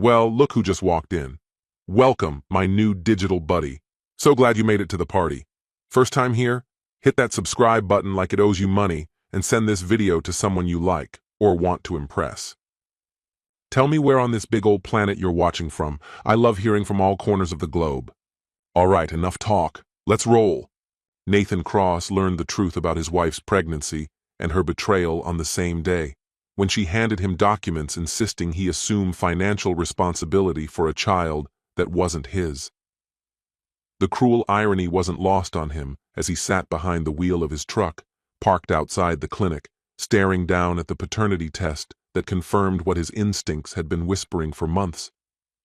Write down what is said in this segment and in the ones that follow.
Well, look who just walked in. Welcome, my new digital buddy. So glad you made it to the party. First time here? Hit that subscribe button like it owes you money and send this video to someone you like or want to impress. Tell me where on this big old planet you're watching from. I love hearing from all corners of the globe. All right, enough talk. Let's roll. Nathan Cross learned the truth about his wife's pregnancy and her betrayal on the same day, when she handed him documents insisting he assume financial responsibility for a child that wasn't his. The cruel irony wasn't lost on him as he sat behind the wheel of his truck, parked outside the clinic, staring down at the paternity test that confirmed what his instincts had been whispering for months.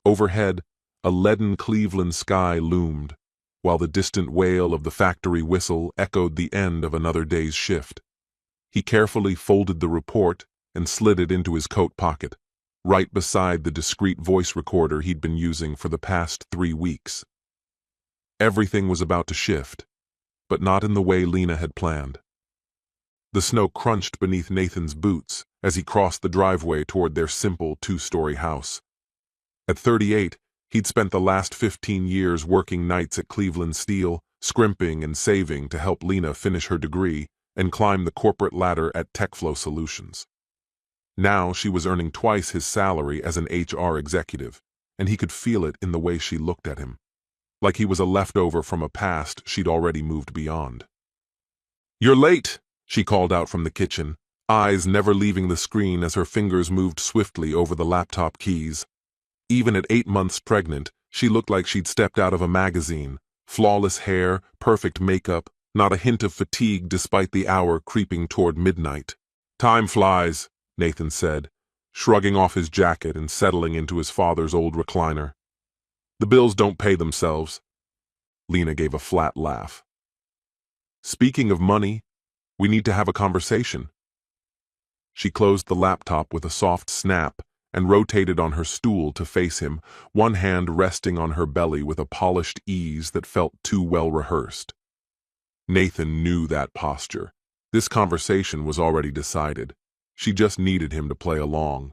Overhead, a leaden Cleveland sky loomed, while the distant wail of the factory whistle echoed the end of another day's shift. He carefully folded the report and slid it into his coat pocket, right beside the discreet voice recorder he'd been using for the past 3 weeks. Everything was about to shift, but not in the way Lena had planned. The snow crunched beneath Nathan's boots as he crossed the driveway toward their simple 2-story house. At 38, he'd spent the last 15 years working nights at Cleveland Steel, scrimping and saving to help Lena finish her degree and climb the corporate ladder at TechFlow Solutions. Now she was earning twice his salary as an HR executive, and he could feel it in the way she looked at him, like he was a leftover from a past she'd already moved beyond. "You're late," she called out from the kitchen, eyes never leaving the screen as her fingers moved swiftly over the laptop keys. Even at 8 months pregnant, she looked like she'd stepped out of a magazine. Flawless hair, perfect makeup, not a hint of fatigue despite the hour creeping toward midnight. "Time flies," Nathan said, shrugging off his jacket and settling into his father's old recliner. "The bills don't pay themselves." Lena gave a flat laugh. "Speaking of money, we need to have a conversation." She closed the laptop with a soft snap and rotated on her stool to face him, one hand resting on her belly with a polished ease that felt too well rehearsed. Nathan knew that posture. This conversation was already decided. She just needed him to play along.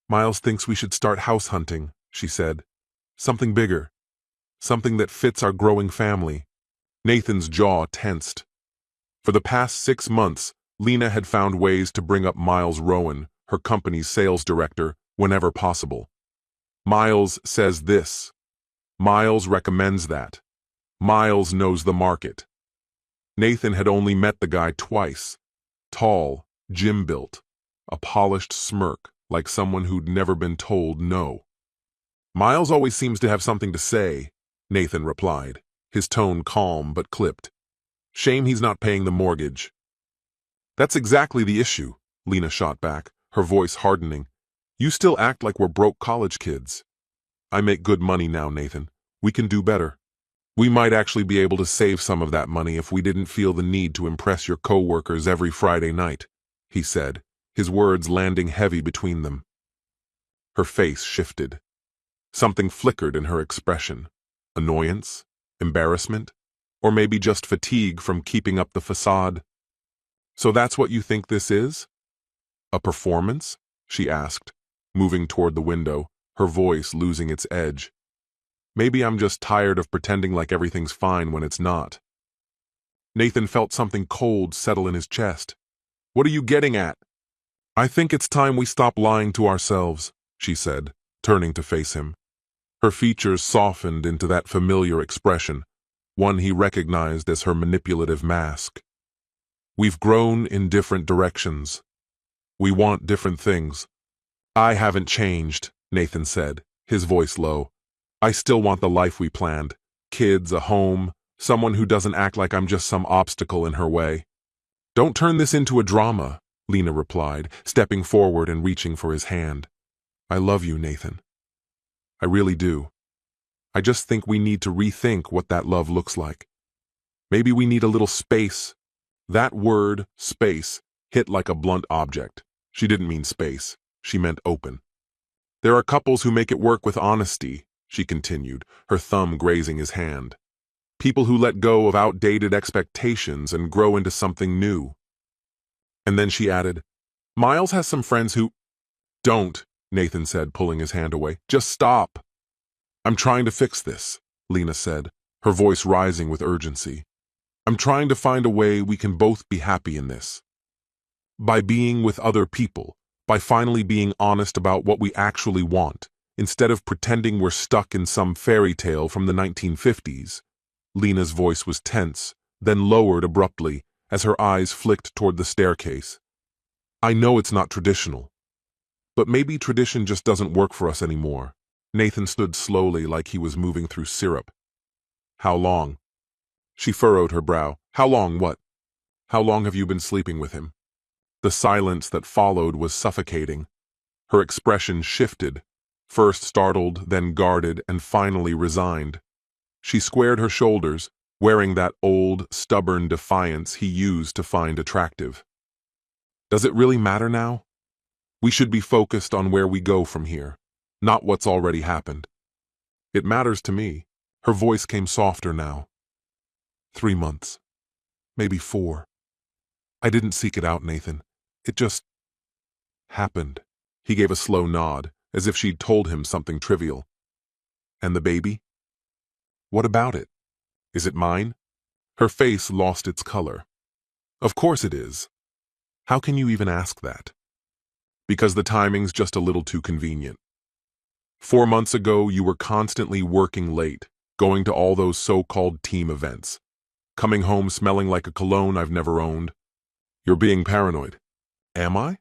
"Miles thinks we should start house hunting," she said. "Something bigger. Something that fits our growing family." Nathan's jaw tensed. For the past 6 months, Lena had found ways to bring up Miles Rowan, her company's sales director, whenever possible. "Miles says this. Miles recommends that. Miles knows the market." Nathan had only met the guy twice. Tall, gym-built, a polished smirk like someone who'd never been told no. "Miles always seems to have something to say," Nathan replied, his tone calm but clipped. "Shame he's not paying the mortgage." "That's exactly the issue," Lena shot back, her voice hardening. "You still act like we're broke college kids." "I make good money now, Nathan. We can do better. We might actually be able to save some of that money if we didn't feel the need to impress your coworkers every Friday night," he said, his words landing heavy between them. Her face shifted. Something flickered in her expression. Annoyance? Embarrassment? Or maybe just fatigue from keeping up the facade? "So that's what you think this is? A performance?" she asked, moving toward the window, her voice losing its edge. "Maybe I'm just tired of pretending like everything's fine when it's not." Nathan felt something cold settle in his chest. "What are you getting at?" "I think it's time we stop lying to ourselves," she said, turning to face him. Her features softened into that familiar expression, one he recognized as her manipulative mask. "We've grown in different directions. We want different things." "I haven't changed," Nathan said, his voice low. "I still want the life we planned. Kids, a home, someone who doesn't act like I'm just some obstacle in her way." "Don't turn this into a drama," Lena replied, stepping forward and reaching for his hand. "I love you, Nathan. I really do. I just think we need to rethink what that love looks like. Maybe we need a little space." That word, space, hit like a blunt object. She didn't mean space. She meant open. "There are couples who make it work with honesty," she continued, her thumb grazing his hand. "People who let go of outdated expectations and grow into something new." And then she added, "Miles has some friends who—" "Don't," Nathan said, pulling his hand away. Just stop. I'm trying to fix this, Lena said, her voice rising with urgency. I'm trying to find a way we can both be happy in this. By being with other people, by finally being honest about what we actually want, instead of pretending we're stuck in some fairy tale from the 1950s. Lena's voice was tense, then lowered abruptly as her eyes flicked toward the staircase. I know it's not traditional, but maybe tradition just doesn't work for us anymore. Nathan stood slowly like he was moving through syrup. How long? She furrowed her brow. How long what? How long have you been sleeping with him? The silence that followed was suffocating. Her expression shifted, first startled, then guarded, and finally resigned. She squared her shoulders, wearing that old, stubborn defiance he used to find attractive. Does it really matter now? We should be focused on where we go from here, not what's already happened. It matters to me. Her voice came softer now. 3 months. Maybe 4. I didn't seek it out, Nathan. It just happened. He gave a slow nod, as if she'd told him something trivial. And the baby? What about it? Is it mine? Her face lost its color. Of course it is. How can you even ask that? Because the timing's just a little too convenient. 4 months ago, you were constantly working late, going to all those so-called team events, coming home smelling like a cologne I've never owned. You're being paranoid. Am I?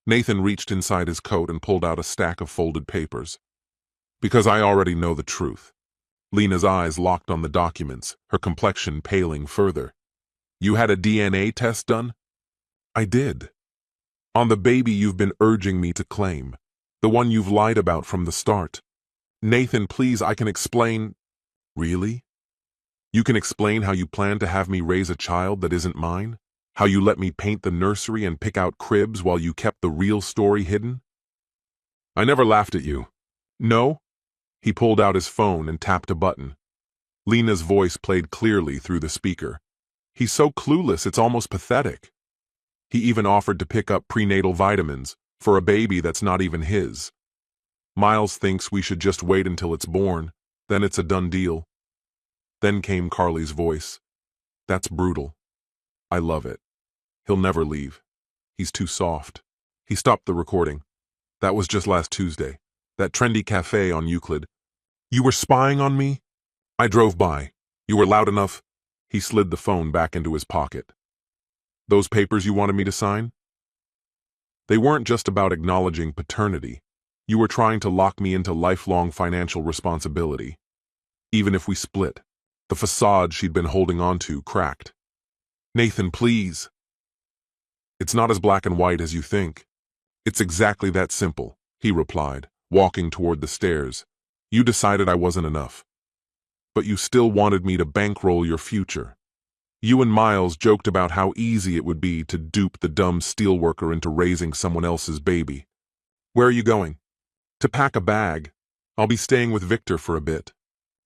Nathan reached inside his coat and pulled out a stack of folded papers. Because I already know the truth. Lena's eyes locked on the documents, her complexion paling further. You had a DNA test done? I did. On the baby you've been urging me to claim. The one you've lied about from the start. Nathan, please, I can explain. Really? You can explain how you plan to have me raise a child that isn't mine? How you let me paint the nursery and pick out cribs while you kept the real story hidden? I never laughed at you. No? He pulled out his phone and tapped a button. Lena's voice played clearly through the speaker. He's so clueless, it's almost pathetic. He even offered to pick up prenatal vitamins for a baby that's not even his. Miles thinks we should just wait until it's born, then it's a done deal. Then came Carly's voice. That's brutal. I love it. He'll never leave. He's too soft. He stopped the recording. That was just last Tuesday. That trendy cafe on Euclid. You were spying on me? I drove by. You were loud enough. He slid the phone back into his pocket. Those papers you wanted me to sign? They weren't just about acknowledging paternity. You were trying to lock me into lifelong financial responsibility. Even if we split, the facade she'd been holding on to cracked. Nathan, please. It's not as black and white as you think. It's exactly that simple, he replied, walking toward the stairs. You decided I wasn't enough. But you still wanted me to bankroll your future. You and Miles joked about how easy it would be to dupe the dumb steelworker into raising someone else's baby. Where are you going? To pack a bag. I'll be staying with Victor for a bit.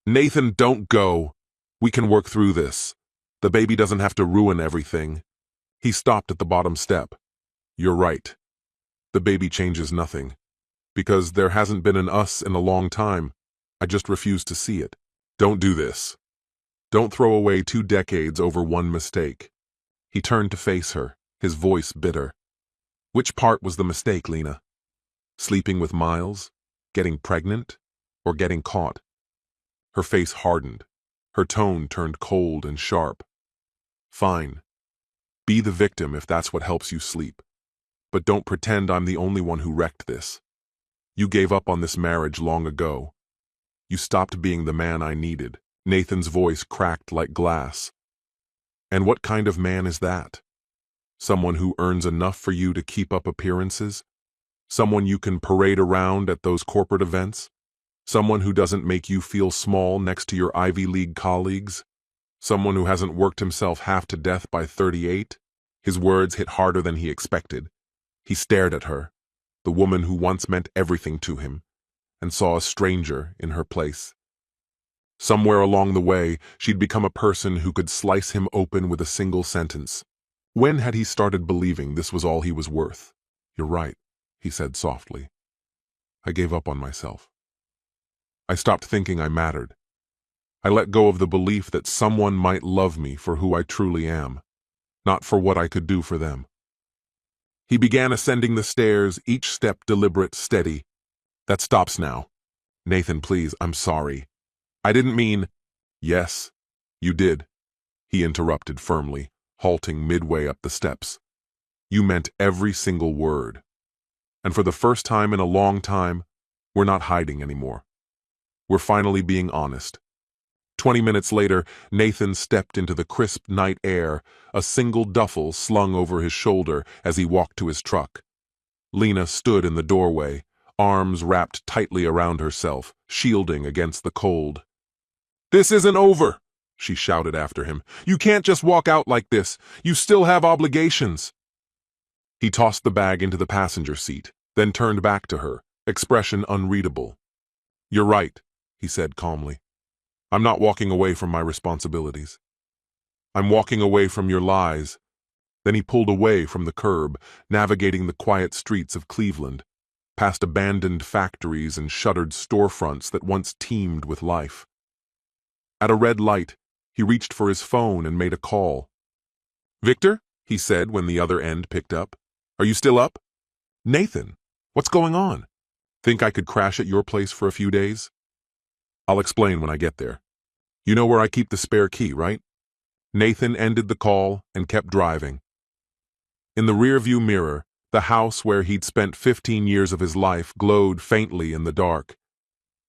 Nathan, don't go. We can work through this. The baby doesn't have to ruin everything. He stopped at the bottom step. You're right. The baby changes nothing. Because there hasn't been an us in a long time. I just refuse to see it. Don't do this. Don't throw away 2 decades over one mistake. He turned to face her, his voice bitter. Which part was the mistake, Lena? Sleeping with Miles? Getting pregnant? Or getting caught? Her face hardened. Her tone turned cold and sharp. Fine. Be the victim if that's what helps you sleep. But don't pretend I'm the only one who wrecked this. You gave up on this marriage long ago. You stopped being the man I needed. Nathan's voice cracked like glass. And what kind of man is that? Someone who earns enough for you to keep up appearances? Someone you can parade around at those corporate events? Someone who doesn't make you feel small next to your Ivy League colleagues? Someone who hasn't worked himself half to death by 38? His words hit harder than he expected. He stared at her, the woman who once meant everything to him, and saw a stranger in her place. Somewhere along the way, she'd become a person who could slice him open with a single sentence. When had he started believing this was all he was worth? You're right, he said softly. I gave up on myself. I stopped thinking I mattered. I let go of the belief that someone might love me for who I truly am, not for what I could do for them. He began ascending the stairs, each step deliberate, steady. That stops now. Nathan, please, I'm sorry. I didn't mean— Yes, you did, he interrupted firmly, halting midway up the steps. You meant every single word. And for the first time in a long time, we're not hiding anymore. We're finally being honest. 20 minutes later, Nathan stepped into the crisp night air, a single duffel slung over his shoulder as he walked to his truck. Lena stood in the doorway, arms wrapped tightly around herself, shielding against the cold. "This isn't over," she shouted after him. "You can't just walk out like this. You still have obligations." He tossed the bag into the passenger seat, then turned back to her, expression unreadable. "You're right," he said calmly. "I'm not walking away from my responsibilities. I'm walking away from your lies." Then he pulled away from the curb, navigating the quiet streets of Cleveland, past abandoned factories and shuttered storefronts that once teemed with life. At a red light, he reached for his phone and made a call. "Victor?" he said when the other end picked up. "Are you still up?" "Nathan, what's going on? Think I could crash at your place for a few days?" "I'll explain when I get there. You know where I keep the spare key, right?" Nathan ended the call and kept driving. In the rearview mirror, the house where he'd spent 15 years of his life glowed faintly in the dark.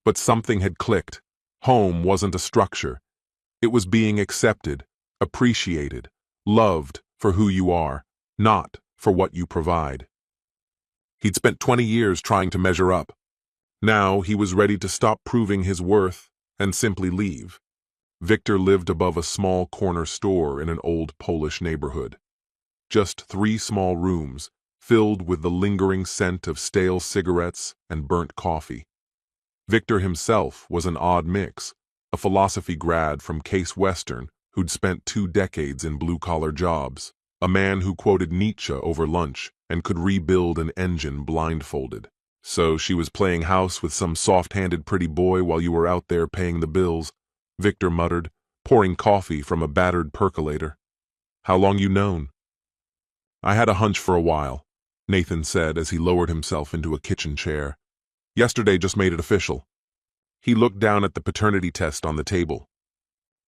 But something had clicked. Home wasn't a structure. It was being accepted, appreciated, loved for who you are, not for what you provide. He'd spent 20 years trying to measure up. Now he was ready to stop proving his worth and simply leave. Victor lived above a small corner store in an old Polish neighborhood. Just 3 small rooms, filled with the lingering scent of stale cigarettes and burnt coffee. Victor himself was an odd mix, a philosophy grad from Case Western who'd spent 2 decades in blue-collar jobs, a man who quoted Nietzsche over lunch and could rebuild an engine blindfolded. "So she was playing house with some soft-handed pretty boy while you were out there paying the bills," Victor muttered, pouring coffee from a battered percolator. "How long you known?" "I had a hunch for a while," Nathan said as he lowered himself into a kitchen chair. "Yesterday just made it official." He looked down at the paternity test on the table.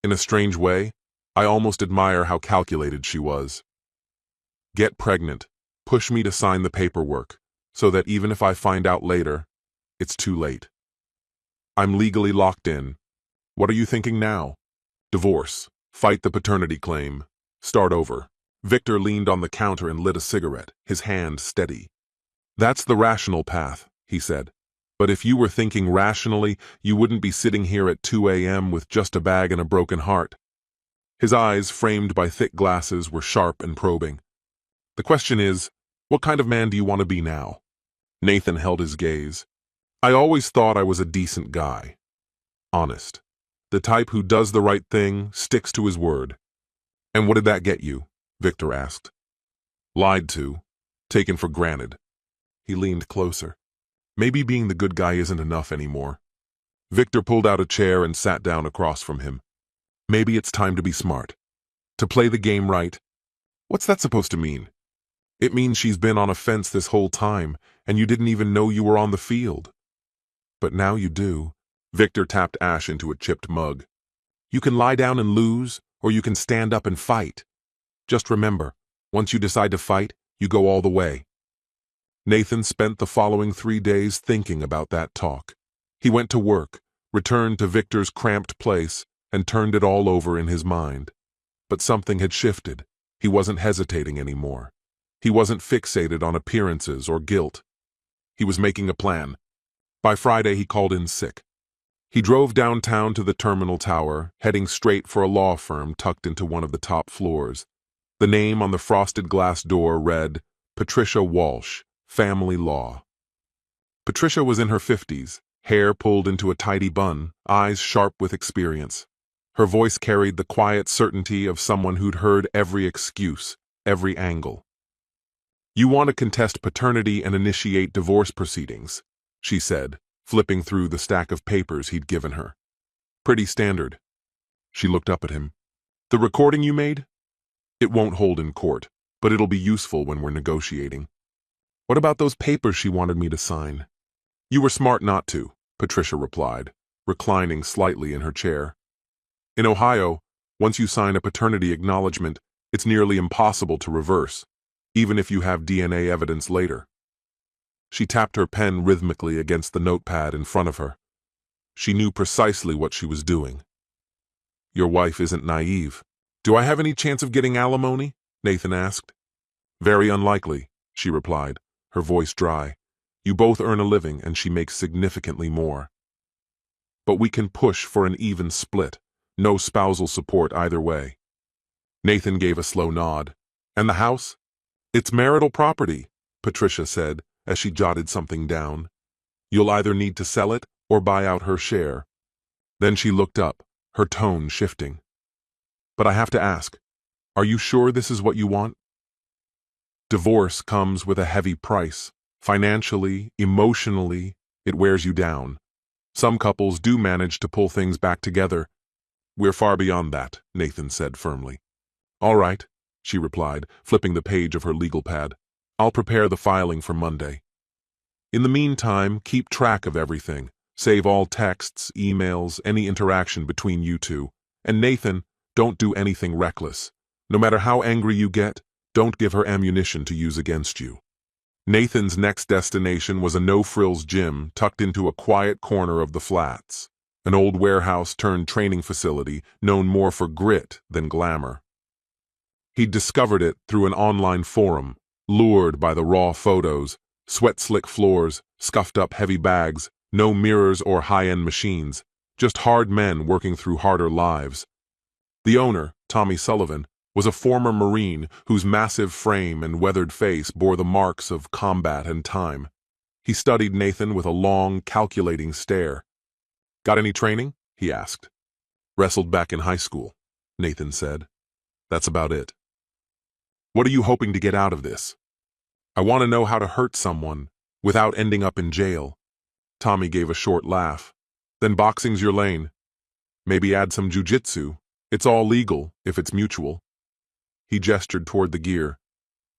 "In a strange way, I almost admire how calculated she was. Get pregnant, push me to sign the paperwork, so that even if I find out later, it's too late. I'm legally locked in. What are you thinking now? Divorce, fight the paternity claim, start over." Victor leaned on the counter and lit a cigarette, his hand steady. "That's the rational path," he said. "But if you were thinking rationally, you wouldn't be sitting here at 2 a.m. with just a bag and a broken heart." His eyes, framed by thick glasses, were sharp and probing. "The question is, what kind of man do you want to be now?" Nathan held his gaze. "I always thought I was a decent guy. Honest. The type who does the right thing, sticks to his word." "And what did that get you?" Victor asked. "Lied to. Taken for granted." He leaned closer. "Maybe being the good guy isn't enough anymore." Victor pulled out a chair and sat down across from him. "Maybe it's time to be smart. To play the game right." "What's that supposed to mean?" "It means she's been on a fence this whole time, and you didn't even know you were on the field." "But now you do." Victor tapped ash into a chipped mug. "You can lie down and lose, or you can stand up and fight. Just remember, once you decide to fight, you go all the way." Nathan spent the following 3 days thinking about that talk. He went to work, returned to Victor's cramped place, and turned it all over in his mind. But something had shifted. He wasn't hesitating anymore. He wasn't fixated on appearances or guilt. He was making a plan. By Friday, he called in sick. He drove downtown to the Terminal Tower, heading straight for a law firm tucked into one of the top floors. The name on the frosted glass door read, Patricia Walsh, Family Law. Patricia was in her 50s, hair pulled into a tidy bun, eyes sharp with experience. Her voice carried the quiet certainty of someone who'd heard every excuse, every angle. "You want to contest paternity and initiate divorce proceedings," she said, flipping through the stack of papers he'd given her. Pretty standard. She looked up at him. The recording you made? It won't hold in court, but it'll be useful when we're negotiating. What about those papers she wanted me to sign? You were smart not to, Patricia replied, reclining slightly in her chair. In Ohio, once you sign a paternity acknowledgement, it's nearly impossible to reverse, even if you have DNA evidence later. She tapped her pen rhythmically against the notepad in front of her. She knew precisely what she was doing. Your wife isn't naive. Do I have any chance of getting alimony? Nathan asked. Very unlikely, she replied, her voice dry. You both earn a living and she makes significantly more. But we can push for an even split, no spousal support either way. Nathan gave a slow nod. And the house? It's marital property, Patricia said as she jotted something down. You'll either need to sell it or buy out her share. Then she looked up, her tone shifting. But I have to ask, are you sure this is what you want? Divorce comes with a heavy price. Financially, emotionally, it wears you down. Some couples do manage to pull things back together. We're far beyond that, Nathan said firmly. All right, she replied, flipping the page of her legal pad. I'll prepare the filing for Monday. In the meantime, keep track of everything. Save all texts, emails, any interaction between you two. And Nathan, don't do anything reckless. No matter how angry you get, don't give her ammunition to use against you. Nathan's next destination was a no-frills gym tucked into a quiet corner of the flats, an old warehouse-turned-training facility known more for grit than glamour. He'd discovered it through an online forum, lured by the raw photos, sweat-slick floors, scuffed-up heavy bags, no mirrors or high-end machines, just hard men working through harder lives. The owner, Tommy Sullivan, was a former Marine whose massive frame and weathered face bore the marks of combat and time. He studied Nathan with a long, calculating stare. Got any training? He asked. Wrestled back in high school, Nathan said. That's about it. What are you hoping to get out of this? I want to know how to hurt someone without ending up in jail. Tommy gave a short laugh. Then boxing's your lane. Maybe add some jujitsu. It's all legal if it's mutual. He gestured toward the gear.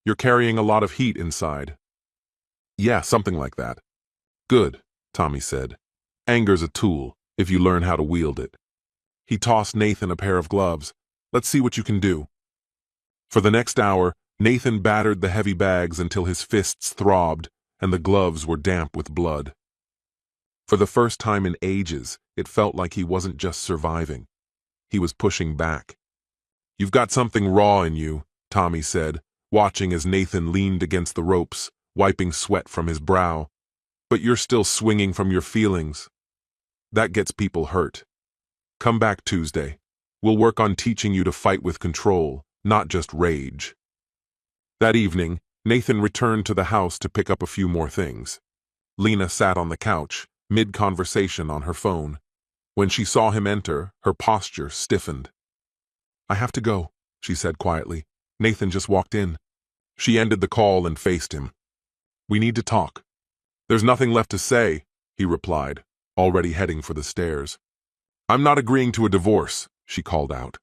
You're carrying a lot of heat inside. Yeah, something like that. Good, Tommy said. Anger's a tool, if you learn how to wield it. He tossed Nathan a pair of gloves. Let's see what you can do. For the next hour, Nathan battered the heavy bags until his fists throbbed and the gloves were damp with blood. For the first time in ages, it felt like he wasn't just surviving. He was pushing back. You've got something raw in you, Tommy said, watching as Nathan leaned against the ropes, wiping sweat from his brow. But you're still swinging from your feelings. That gets people hurt. Come back Tuesday. We'll work on teaching you to fight with control, not just rage. That evening, Nathan returned to the house to pick up a few more things. Lena sat on the couch, mid-conversation on her phone. When she saw him enter, her posture stiffened. I have to go, she said quietly. Nathan just walked in. She ended the call and faced him. We need to talk. There's nothing left to say, he replied, already heading for the stairs. I'm not agreeing to a divorce, she called out.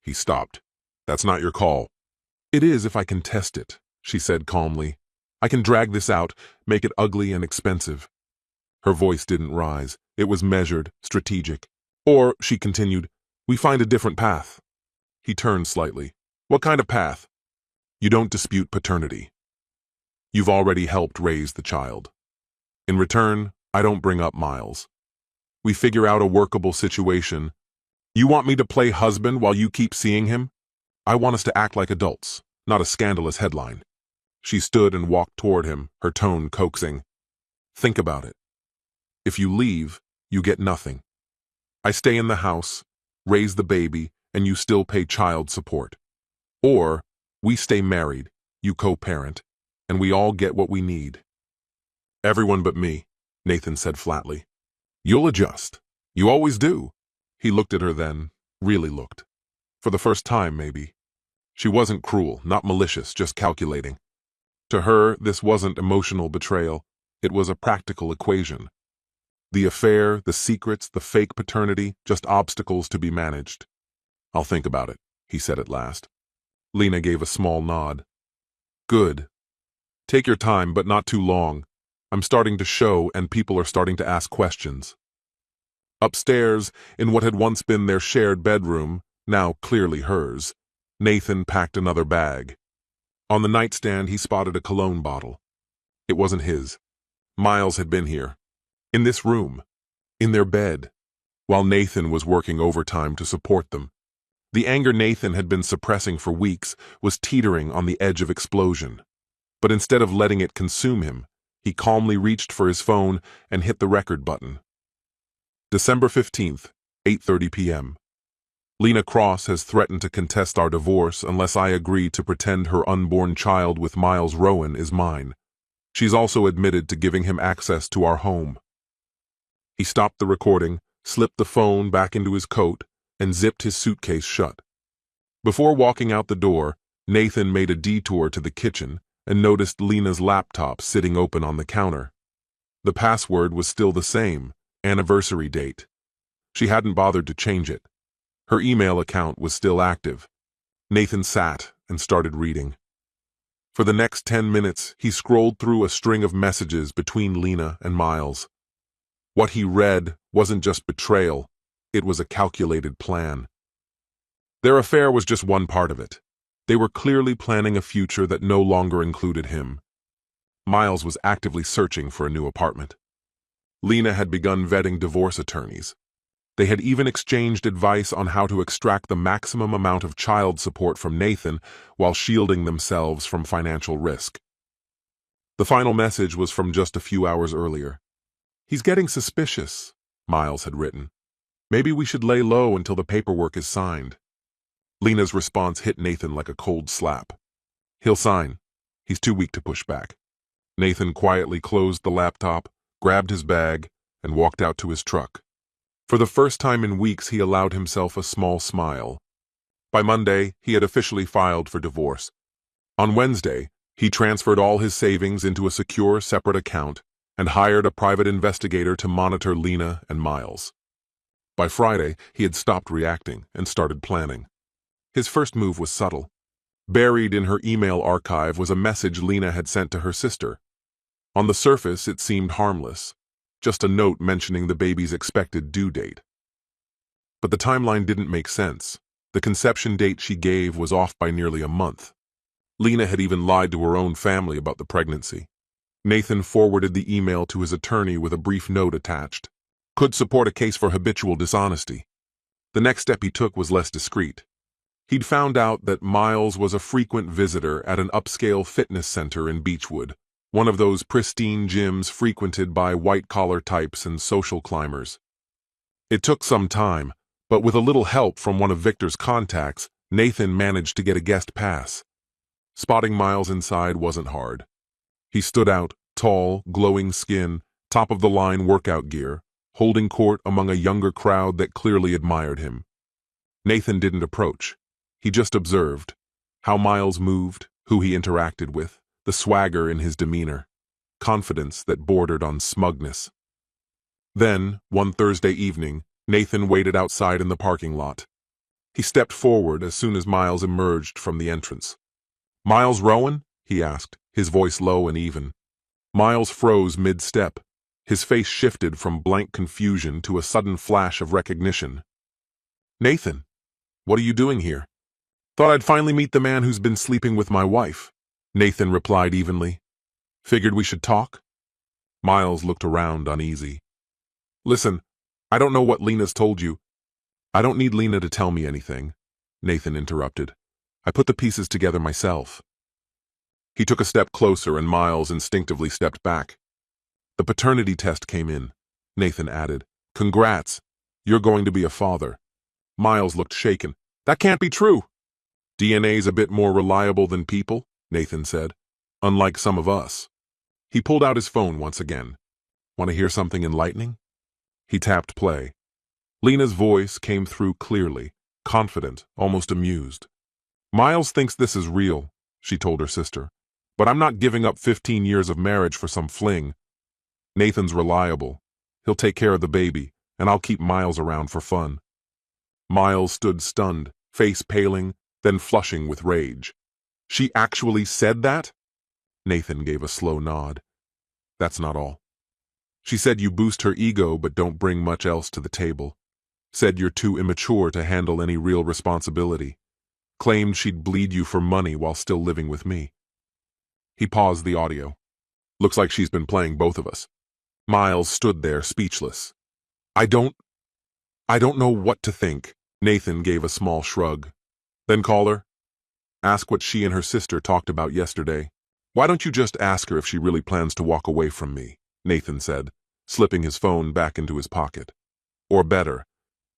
He stopped. That's not your call. It is if I can test it, she said calmly. I can drag this out, make it ugly and expensive. Her voice didn't rise. It was measured, strategic. Or, she continued, we find a different path. He turned slightly. What kind of path? You don't dispute paternity. You've already helped raise the child. In return, I don't bring up Miles. We figure out a workable situation. You want me to play husband while you keep seeing him? I want us to act like adults, not a scandalous headline. She stood and walked toward him, her tone coaxing. Think about it. If you leave, you get nothing. I stay in the house, raise the baby, and you still pay child support. Or, we stay married, you co-parent, and we all get what we need. Everyone but me, Nathan said flatly. You'll adjust. You always do. He looked at her then, really looked. For the first time, maybe. She wasn't cruel, not malicious, just calculating. To her, this wasn't emotional betrayal. It was a practical equation. The affair, the secrets, the fake paternity, just obstacles to be managed. "I'll think about it," he said at last. Lena gave a small nod. "Good. Take your time, but not too long. I'm starting to show, and people are starting to ask questions." Upstairs, in what had once been their shared bedroom, now clearly hers, Nathan packed another bag. On the nightstand, he spotted a cologne bottle. It wasn't his. Miles had been here. In this room. In their bed. While Nathan was working overtime to support them. The anger Nathan had been suppressing for weeks was teetering on the edge of explosion. But instead of letting it consume him, he calmly reached for his phone and hit the record button. December 15th, 8:30 p.m. Lena Cross has threatened to contest our divorce unless I agree to pretend her unborn child with Miles Rowan is mine. She's also admitted to giving him access to our home. He stopped the recording, slipped the phone back into his coat, and zipped his suitcase shut. Before walking out the door, Nathan made a detour to the kitchen and noticed Lena's laptop sitting open on the counter. The password was still the same, anniversary date. She hadn't bothered to change it. Her email account was still active. Nathan sat and started reading. For the next 10 minutes, he scrolled through a string of messages between Lena and Miles. What he read wasn't just betrayal, it was a calculated plan. Their affair was just one part of it. They were clearly planning a future that no longer included him. Miles was actively searching for a new apartment. Lena had begun vetting divorce attorneys. They had even exchanged advice on how to extract the maximum amount of child support from Nathan while shielding themselves from financial risk. The final message was from just a few hours earlier. "He's getting suspicious," Miles had written. "Maybe we should lay low until the paperwork is signed." Lena's response hit Nathan like a cold slap. "He'll sign. He's too weak to push back." Nathan quietly closed the laptop, grabbed his bag, and walked out to his truck. For the first time in weeks, he allowed himself a small smile. By Monday, he had officially filed for divorce. On Wednesday, he transferred all his savings into a secure, separate account and hired a private investigator to monitor Lena and Miles. By Friday, he had stopped reacting and started planning. His first move was subtle. Buried in her email archive was a message Lena had sent to her sister. On the surface, it seemed harmless. Just a note mentioning the baby's expected due date. But the timeline didn't make sense. The conception date she gave was off by nearly a month. Lena had even lied to her own family about the pregnancy. Nathan forwarded the email to his attorney with a brief note attached. Could support a case for habitual dishonesty. The next step he took was less discreet. He'd found out that Miles was a frequent visitor at an upscale fitness center in Beechwood, one of those pristine gyms frequented by white-collar types and social climbers. It took some time, but with a little help from one of Victor's contacts, Nathan managed to get a guest pass. Spotting Miles inside wasn't hard. He stood out, tall, glowing skin, top-of-the-line workout gear, holding court among a younger crowd that clearly admired him. Nathan didn't approach. He just observed how Miles moved, who he interacted with, the swagger in his demeanor, confidence that bordered on smugness. Then, one Thursday evening, Nathan waited outside in the parking lot. He stepped forward as soon as Miles emerged from the entrance. "Miles Rowan?" he asked, his voice low and even. Miles froze mid-step. His face shifted from blank confusion to a sudden flash of recognition. "Nathan, what are you doing here?" "Thought I'd finally meet the man who's been sleeping with my wife," Nathan replied evenly. "Figured we should talk?" Miles looked around uneasy. "Listen, I don't know what Lena's told you." "I don't need Lena to tell me anything," Nathan interrupted. "I put the pieces together myself." He took a step closer and Miles instinctively stepped back. "The paternity test came in," Nathan added. "Congrats, you're going to be a father." Miles looked shaken. "That can't be true." "DNA's a bit more reliable than people," Nathan said. "Unlike some of us." He pulled out his phone once again. "Want to hear something enlightening?" He tapped play. Lena's voice came through clearly, confident, almost amused. "Miles thinks this is real," she told her sister. "But I'm not giving up 15 years of marriage for some fling. Nathan's reliable. He'll take care of the baby, and I'll keep Miles around for fun. Miles stood stunned, face paling, then flushing with rage. She actually said that? Nathan gave a slow nod. That's not all. She said you boost her ego but don't bring much else to the table. Said you're too immature to handle any real responsibility. Claimed she'd bleed you for money while still living with me. He paused the audio. Looks like she's been playing both of us. Miles stood there speechless. I don't know what to think. Nathan gave a small shrug. Then call her. Ask what she and her sister talked about yesterday. Why don't you just ask her if she really plans to walk away from me? Nathan said, slipping his phone back into his pocket. Or better,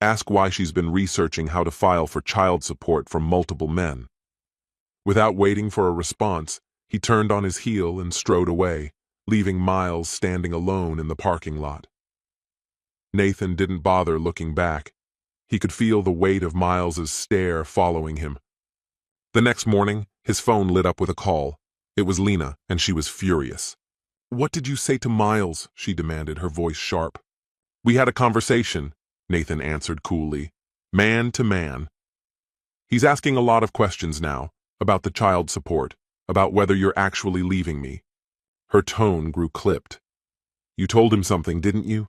ask why she's been researching how to file for child support from multiple men. Without waiting for a response, he turned on his heel and strode away, leaving Miles standing alone in the parking lot. Nathan didn't bother looking back. He could feel the weight of Miles's stare following him. The next morning, his phone lit up with a call. It was Lena, and she was furious. What did you say to Miles? She demanded, her voice sharp. We had a conversation, Nathan answered coolly. Man to man. He's asking a lot of questions now, about the child support, about whether you're actually leaving me. Her tone grew clipped. You told him something, didn't you?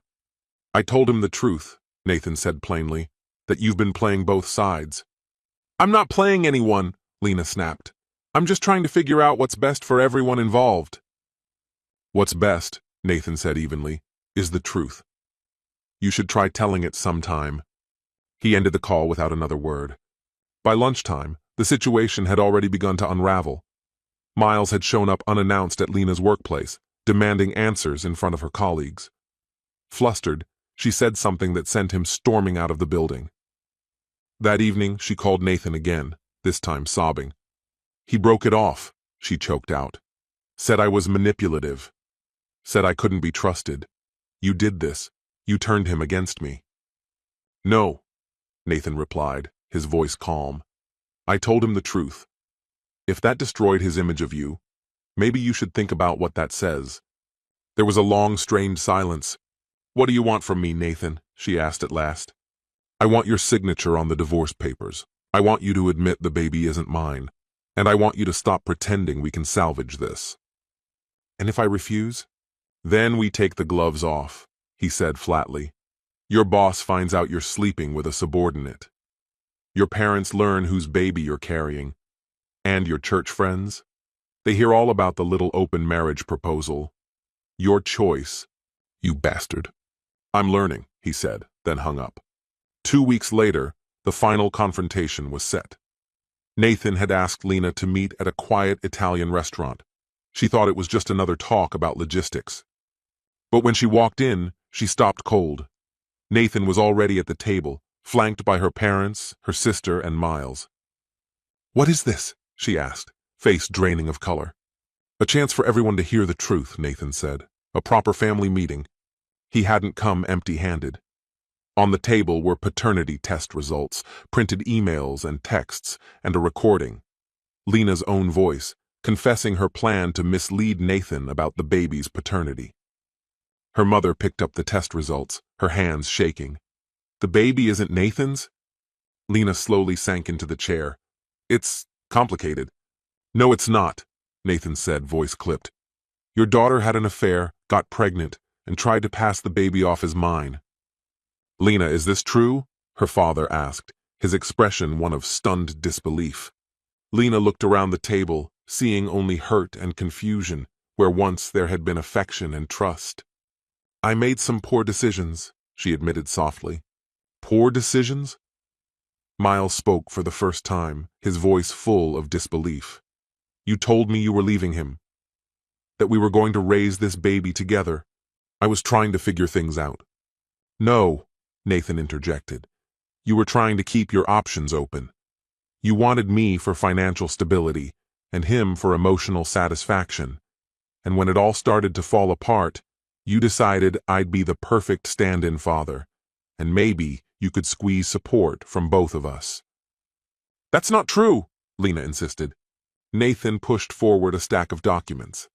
I told him the truth, Nathan said plainly, that you've been playing both sides. I'm not playing anyone, Lena snapped. I'm just trying to figure out what's best for everyone involved. What's best, Nathan said evenly, is the truth. You should try telling it sometime. He ended the call without another word. By lunchtime, the situation had already begun to unravel. Miles had shown up unannounced at Lena's workplace, demanding answers in front of her colleagues. Flustered, she said something that sent him storming out of the building. That evening, she called Nathan again, this time sobbing. He broke it off, she choked out. Said I was manipulative. Said I couldn't be trusted. You did this. You turned him against me. No, Nathan replied, his voice calm. I told him the truth. If that destroyed his image of you, maybe you should think about what that says. There was a long, strained silence. What do you want from me, Nathan? She asked at last. I want your signature on the divorce papers. I want you to admit the baby isn't mine. And I want you to stop pretending we can salvage this. And if I refuse? Then we take the gloves off, he said flatly. Your boss finds out you're sleeping with a subordinate. Your parents learn whose baby you're carrying. And your church friends? They hear all about the little open marriage proposal. Your choice, you bastard. I'm learning, he said, then hung up. 2 weeks later, the final confrontation was set. Nathan had asked Lena to meet at a quiet Italian restaurant. She thought it was just another talk about logistics. But when she walked in, she stopped cold. Nathan was already at the table, flanked by her parents, her sister, and Miles. What is this? She asked, face draining of color. A chance for everyone to hear the truth, Nathan said. A proper family meeting. He hadn't come empty-handed. On the table were paternity test results, printed emails and texts, and a recording. Lena's own voice, confessing her plan to mislead Nathan about the baby's paternity. Her mother picked up the test results, her hands shaking. The baby isn't Nathan's? Lena slowly sank into the chair. It's complicated. No, it's not, Nathan said, voice clipped. Your daughter had an affair, got pregnant, and tried to pass the baby off as mine. Lena, is this true? Her father asked, his expression one of stunned disbelief. Lena looked around the table, seeing only hurt and confusion, where once there had been affection and trust. I made some poor decisions, she admitted softly. Poor decisions? Miles spoke for the first time, his voice full of disbelief. You told me you were leaving him. That we were going to raise this baby together. I was trying to figure things out. No, Nathan interjected. You were trying to keep your options open. You wanted me for financial stability, and him for emotional satisfaction. And when it all started to fall apart, you decided I'd be the perfect stand-in father, and maybe you could squeeze support from both of us. That's not true, Lena insisted. Nathan pushed forward a stack of documents.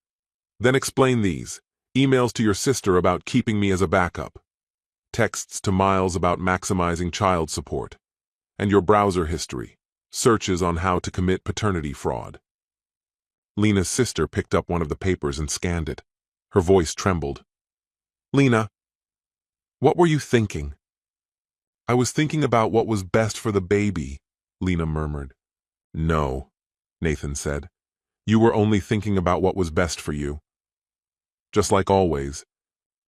Then explain these. Emails to your sister about keeping me as a backup. Texts to Miles about maximizing child support. And your browser history. Searches on how to commit paternity fraud. Lena's sister picked up one of the papers and scanned it. Her voice trembled. Lena, what were you thinking? I was thinking about what was best for the baby, Lena murmured. No, Nathan said. You were only thinking about what was best for you. Just like always,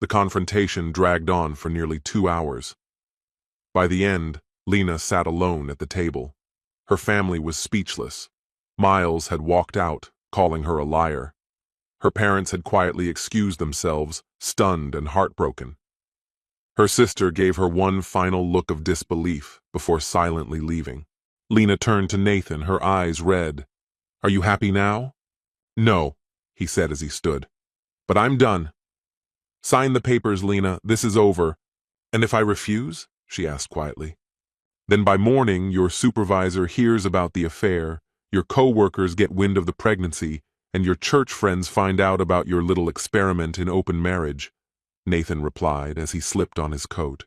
the confrontation dragged on for nearly 2 hours. By the end, Lena sat alone at the table. Her family was speechless. Miles had walked out, calling her a liar. Her parents had quietly excused themselves, stunned and heartbroken. Her sister gave her one final look of disbelief before silently leaving. Lena turned to Nathan, her eyes red. Are you happy now? No, he said as he stood. But I'm done. Sign the papers, Lena. This is over. And if I refuse? She asked quietly. Then by morning, your supervisor hears about the affair, your co-workers get wind of the pregnancy, and your church friends find out about your little experiment in open marriage, Nathan replied as he slipped on his coat.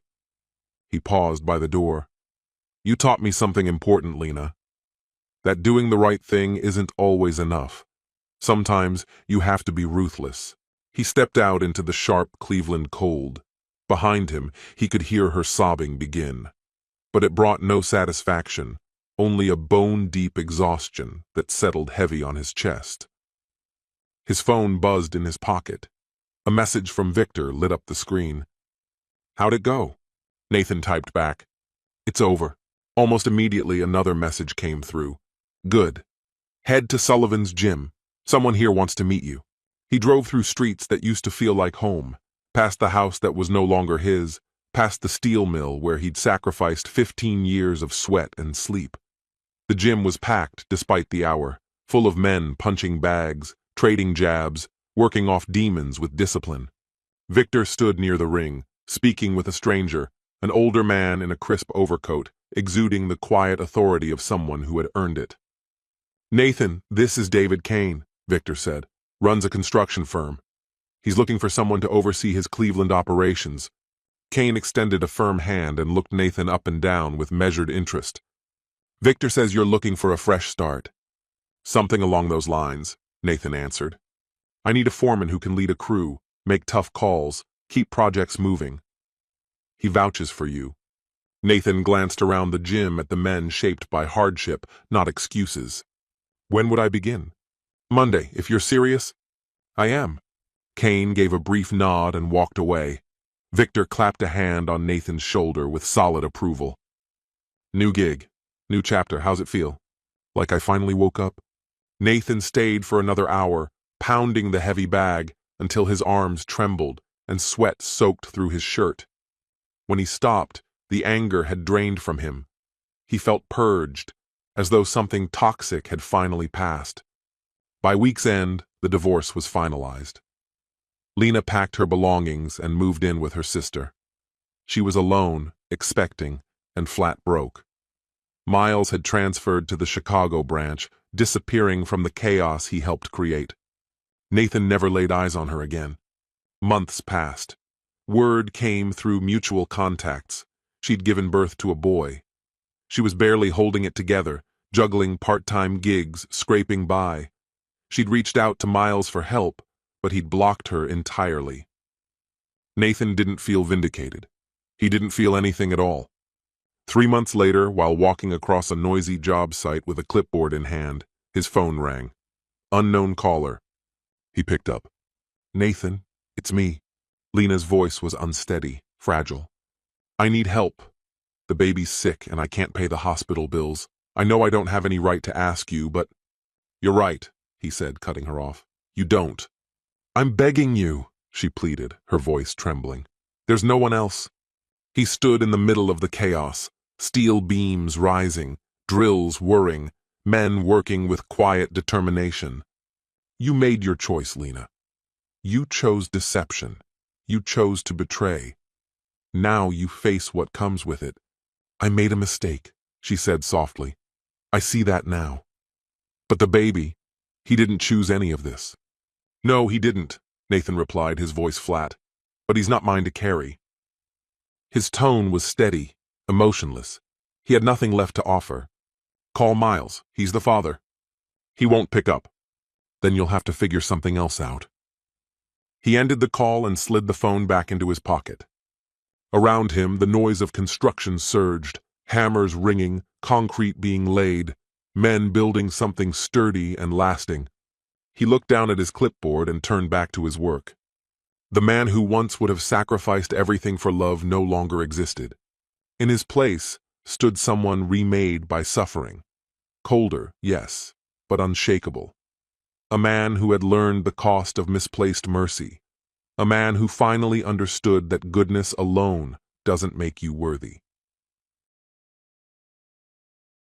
He paused by the door. You taught me something important, Lena. That doing the right thing isn't always enough. Sometimes you have to be ruthless. He stepped out into the sharp Cleveland cold. Behind him, he could hear her sobbing begin. But it brought no satisfaction, only a bone-deep exhaustion that settled heavy on his chest. His phone buzzed in his pocket. A message from Victor lit up the screen. How'd it go? Nathan typed back. It's over. Almost immediately, another message came through. Good. Head to Sullivan's gym. Someone here wants to meet you. He drove through streets that used to feel like home, past the house that was no longer his, past the steel mill where he'd sacrificed 15 years of sweat and sleep. The gym was packed despite the hour, full of men punching bags, trading jabs, working off demons with discipline. Victor stood near the ring, speaking with a stranger, an older man in a crisp overcoat, exuding the quiet authority of someone who had earned it. Nathan, this is David Kane, Victor said. Runs a construction firm. He's looking for someone to oversee his Cleveland operations. Kane extended a firm hand and looked Nathan up and down with measured interest. Victor says you're looking for a fresh start. Something along those lines, Nathan answered. I need a foreman who can lead a crew, make tough calls, keep projects moving. He vouches for you. Nathan glanced around the gym at the men shaped by hardship, not excuses. When would I begin? Monday, if you're serious. I am. Kane gave a brief nod and walked away. Victor clapped a hand on Nathan's shoulder with solid approval. New gig. New chapter. How's it feel? Like I finally woke up? Nathan stayed for another hour, pounding the heavy bag until his arms trembled and sweat soaked through his shirt. When he stopped, the anger had drained from him. He felt purged, as though something toxic had finally passed. By week's end, the divorce was finalized. Lena packed her belongings and moved in with her sister. She was alone, expecting, and flat broke. Miles had transferred to the Chicago branch, disappearing from the chaos he helped create. Nathan never laid eyes on her again. Months passed. Word came through mutual contacts. She'd given birth to a boy. She was barely holding it together, juggling part-time gigs, scraping by. She'd reached out to Miles for help, but he'd blocked her entirely. Nathan didn't feel vindicated. He didn't feel anything at all. 3 months later, while walking across a noisy job site with a clipboard in hand, his phone rang. Unknown caller. He picked up. Nathan, it's me. Lena's voice was unsteady, fragile. I need help. The baby's sick and I can't pay the hospital bills. I know I don't have any right to ask you, but... You're right, he said, cutting her off. You don't. I'm begging you, she pleaded, her voice trembling. There's no one else. He stood in the middle of the chaos, steel beams rising, drills whirring, men working with quiet determination. You made your choice, Lena. You chose deception. You chose to betray. Now you face what comes with it. I made a mistake, she said softly. I see that now. But the baby, he didn't choose any of this. No, he didn't, Nathan replied, his voice flat. "But he's not mine to carry." His tone was steady, emotionless. He had nothing left to offer. "Call Miles. He's the father." "He won't pick up." "Then you'll have to figure something else out." He ended the call and slid the phone back into his pocket. Around him, the noise of construction surged, hammers ringing, concrete being laid, men building something sturdy and lasting. He looked down at his clipboard and turned back to his work. The man who once would have sacrificed everything for love no longer existed. In his place stood someone remade by suffering. Colder, yes, but unshakable. A man who had learned the cost of misplaced mercy. A man who finally understood that goodness alone doesn't make you worthy.